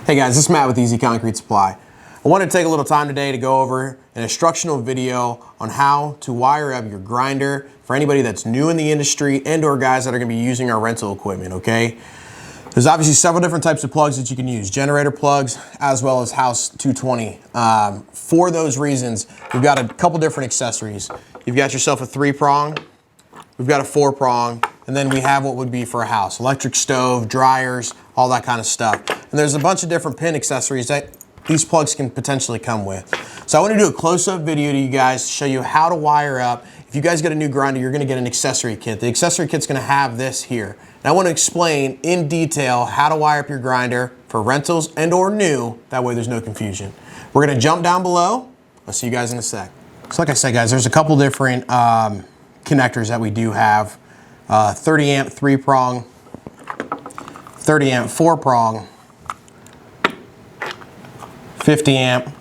Hey guys, this is Matt with Easy Concrete Supply. I wanted to take a little time today to go over an instructional video on how to wire up your grinder for anybody that's new in the industry and or guys that are going to be using our rental equipment, okay? There's obviously several different types of plugs that you can use, generator plugs as well as house 220. For those reasons, we've got a couple different accessories. You've got yourself a 3-prong, we've got a 4-prong, and then we have what would be for a house, electric stove, dryers, all that kind of stuff. And there's a bunch of different pin accessories that these plugs can potentially come with. So I want to do a close-up video to you guys to show you how to wire up. If you guys get a new grinder, you're going to get an accessory kit. The accessory kit's going to have this here. And I want to explain in detail how to wire up your grinder for rentals and or new. That way there's no confusion. We're going to jump down below. I'll see you guys in a sec. So like I said, guys, there's a couple different connectors that we do have. 30 amp 3-prong, 30 amp 4-prong, 50 amp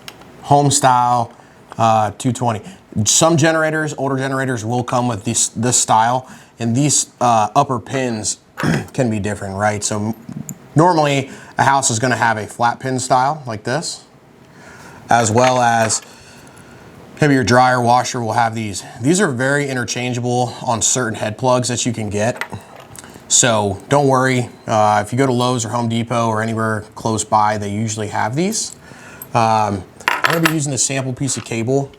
home style 220. Some generators, older generators, will come with this style, and these upper pins can be different, right? So normally a house is going to have a flat pin style like this, as well as maybe your dryer washer will have these. These are very interchangeable on certain head plugs that you can get. So don't worry, if you go to Lowe's or Home Depot or anywhere close by, they usually have these. I'm going to be using a sample piece of cable.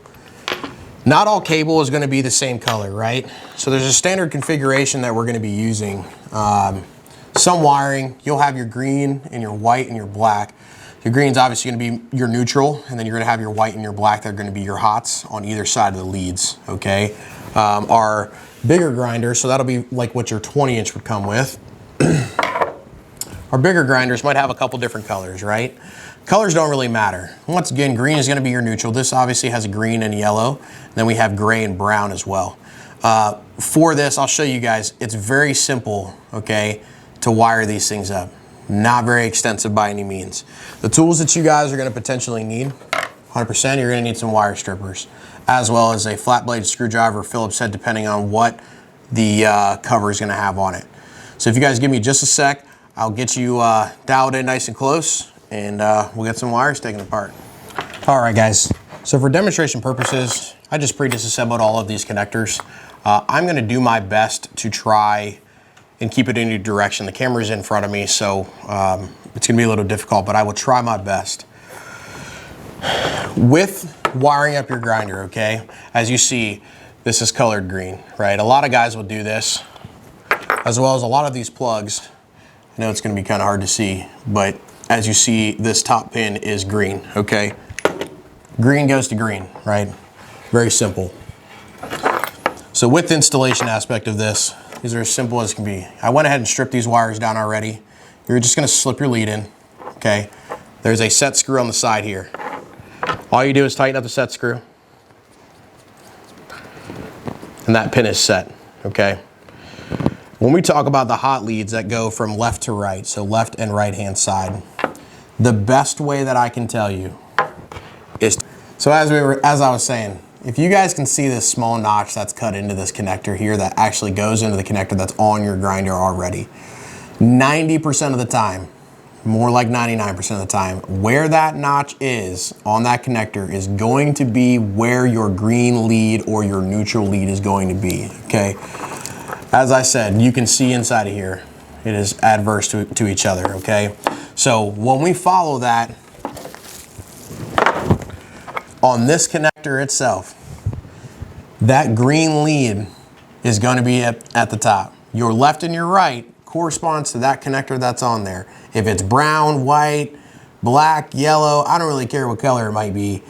Not all cable is going to be the same color, right? So there's a standard configuration that we're going to be using. Some wiring, you'll have your green and your white and your black. Your green's obviously going to be your neutral, and then you're going to have your white and your black that are going to be your hots on either side of the leads, okay? Our bigger grinder, so that'll be like what your 20-inch would come with. Our bigger grinders might have a couple different colors, right? Colors don't really matter. Once again, green is going to be your neutral. This obviously has a green and yellow. And then we have gray and brown as well. For this, I'll show you guys, it's very simple, okay, to wire these things up. Not very extensive by any means. The tools that you guys are going to potentially need, 100%, you're going to need some wire strippers, as well as a flat blade screwdriver, Phillips head, depending on what the cover is going to have on it. So if you guys give me just a sec, I'll get you dialed in nice and close, and we'll get some wires taken apart. All right, guys. So for demonstration purposes, I just pre-disassembled all of these connectors. I'm going to do my best to try and keep it in your direction. The camera's in front of me, so it's gonna be a little difficult, but I will try my best. With wiring up your grinder, okay, as you see, this is colored green, right? A lot of guys will do this, as well as a lot of these plugs. I know it's gonna be kind of hard to see, but as you see, this top pin is green, okay? Green goes to green, right? Very simple. So with the installation aspect of this, these are as simple as can be. I went ahead and stripped these wires down already. You're just gonna slip your lead in, okay? There's a set screw on the side here. All you do is tighten up the set screw, and that pin is set, okay? When we talk about the hot leads that go from left to right, so left and right hand side, the best way that I can tell you is, so as I was saying, if you guys can see this small notch that's cut into this connector here that actually goes into the connector that's on your grinder already, 90% of the time, more like 99% of the time, where that notch is on that connector is going to be where your green lead or your neutral lead is going to be, okay? As I said, you can see inside of here, it is adverse to each other, okay? So when we follow that on this connector itself, that green lead is going to be at the top. Your left and your right corresponds to that connector that's on there. If it's brown, white, black, yellow, I don't really care what color it might be.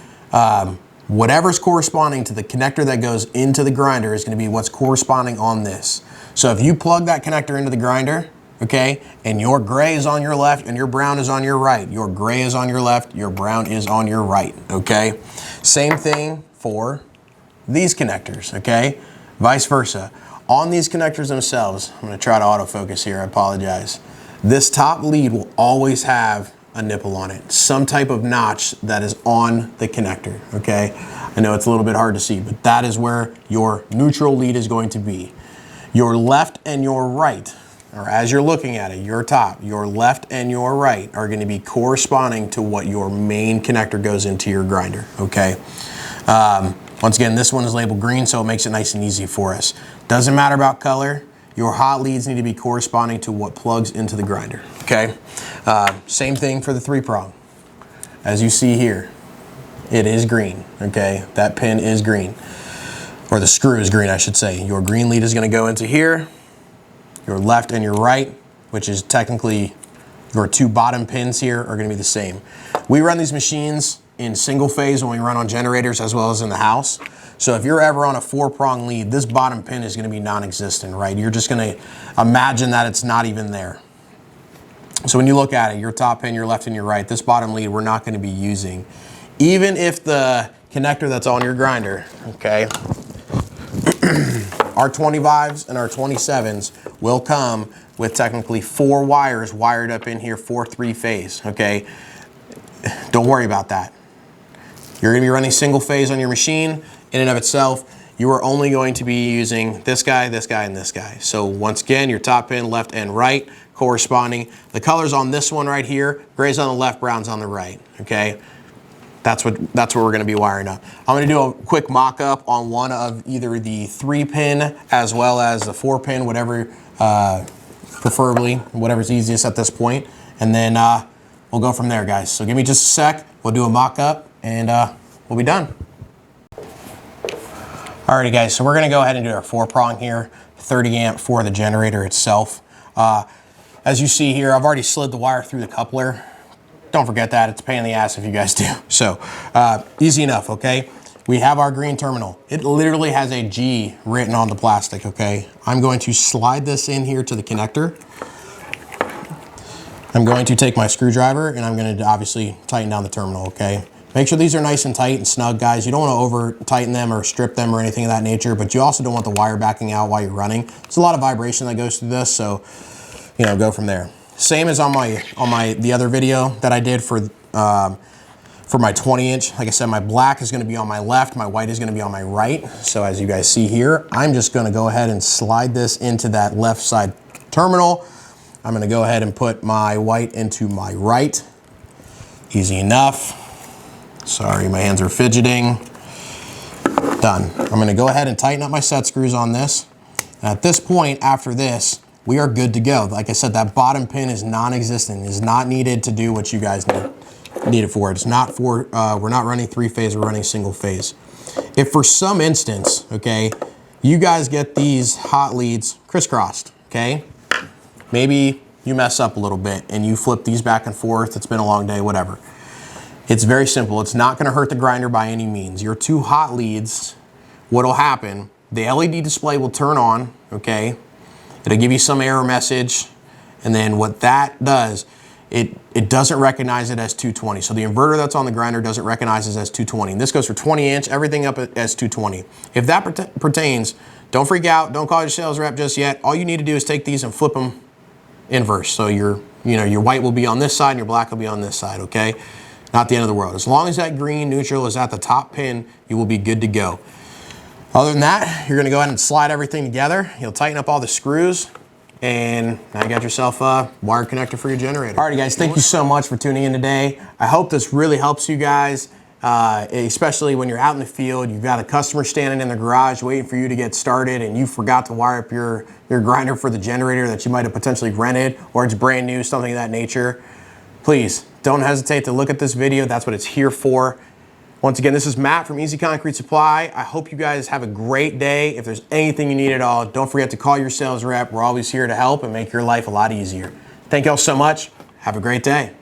Whatever's corresponding to the connector that goes into the grinder is going to be what's corresponding on this. So if you plug that connector into the grinder, okay, and your gray is on your left and your brown is on your right, your gray is on your left, your brown is on your right, okay? Same thing for these connectors, okay? Vice versa. On these connectors themselves, I'm gonna try to autofocus here, I apologize. This top lead will always have a nipple on it, some type of notch that is on the connector, okay? I know it's a little bit hard to see, but that is where your neutral lead is going to be. Your left and your right or as you're looking at it, your top, your left and your right are going to be corresponding to what your main connector goes into your grinder, okay? Once again, this one is labeled green, so it makes it nice and easy for us. Doesn't matter about color. Your hot leads need to be corresponding to what plugs into the grinder, okay? Same thing for the 3-prong. As you see here, it is green, okay? That pin is green, or the screw is green, I should say. Your green lead is gonna go into here. Your left and your right, which is technically your 2 bottom pins here, are gonna be the same. We run these machines in single phase when we run on generators as well as in the house. So if you're ever on a 4-prong lead, this bottom pin is gonna be non-existent, right? You're just gonna imagine that it's not even there. So when you look at it, your top pin, your left and your right, this bottom lead we're not gonna be using. Even if the connector that's on your grinder, okay, our 25s and our 27s will come with technically 4 wires wired up in here for 3-phase, okay? Don't worry about that. You're gonna be running single phase on your machine. In and of itself, you are only going to be using this guy, and this guy. So once again, your top pin, left and right, corresponding. The colors on this one right here, gray's on the left, brown's on the right, okay? That's what we're gonna be wiring up. I'm gonna do a quick mock-up on one of either the 3-pin as well as the 4-pin, whatever, preferably, whatever's easiest at this point. And then we'll go from there, guys. So give me just a sec, we'll do a mock-up and we'll be done. Alrighty guys, so we're gonna go ahead and do our 4-prong here, 30 amp for the generator itself. As you see here, I've already slid the wire through the coupler. Don't forget that, it's a pain in the ass if you guys do. So, easy enough, okay? We have our green terminal. It literally has a G written on the plastic, okay? I'm going to slide this in here to the connector. I'm going to take my screwdriver and I'm gonna obviously tighten down the terminal, okay? Make sure these are nice and tight and snug, guys. You don't want to over tighten them or strip them or anything of that nature, but you also don't want the wire backing out while you're running. There's a lot of vibration that goes through this, so go from there. Same as on the other video that I did for my 20-inch. Like I said, my black is going to be on my left, my white is going to be on my right. So as you guys see here, I'm just going to go ahead and slide this into that left side terminal. I'm going to go ahead and put my white into my right. Easy enough. Sorry, my hands are fidgeting. Done. I'm gonna go ahead and tighten up my set screws on this. And at this point, after this, we are good to go. Like I said, that bottom pin is non-existent. It is not needed to do what you guys need it for. It's not for, we're not running 3-phase, we're running single phase. If for some instance, okay, you guys get these hot leads crisscrossed, okay? Maybe you mess up a little bit and you flip these back and forth, it's been a long day, whatever. It's very simple. It's not gonna hurt the grinder by any means. Your 2 hot leads, what'll happen, the LED display will turn on, okay? It'll give you some error message, and then what that does, it doesn't recognize it as 220. So the inverter that's on the grinder doesn't recognize it as 220. And this goes for 20-inch, everything up as 220. If that pertains, don't freak out, don't call your sales rep just yet. All you need to do is take these and flip them inverse. So your white will be on this side and your black will be on this side, okay? Not the end of the world. As long as that green neutral is at the top pin, you will be good to go. Other than that, you're gonna go ahead and slide everything together. You'll tighten up all the screws, and now you got yourself a wired connector for your generator. Alrighty guys, thank you so much for tuning in today. I hope this really helps you guys, especially when you're out in the field, you've got a customer standing in the garage waiting for you to get started and you forgot to wire up your grinder for the generator that you might have potentially rented, or it's brand new, something of that nature. Please, don't hesitate to look at this video. That's what it's here for. Once again, this is Matt from Easy Concrete Supply. I hope you guys have a great day. If there's anything you need at all, don't forget to call your sales rep. We're always here to help and make your life a lot easier. Thank you all so much. Have a great day.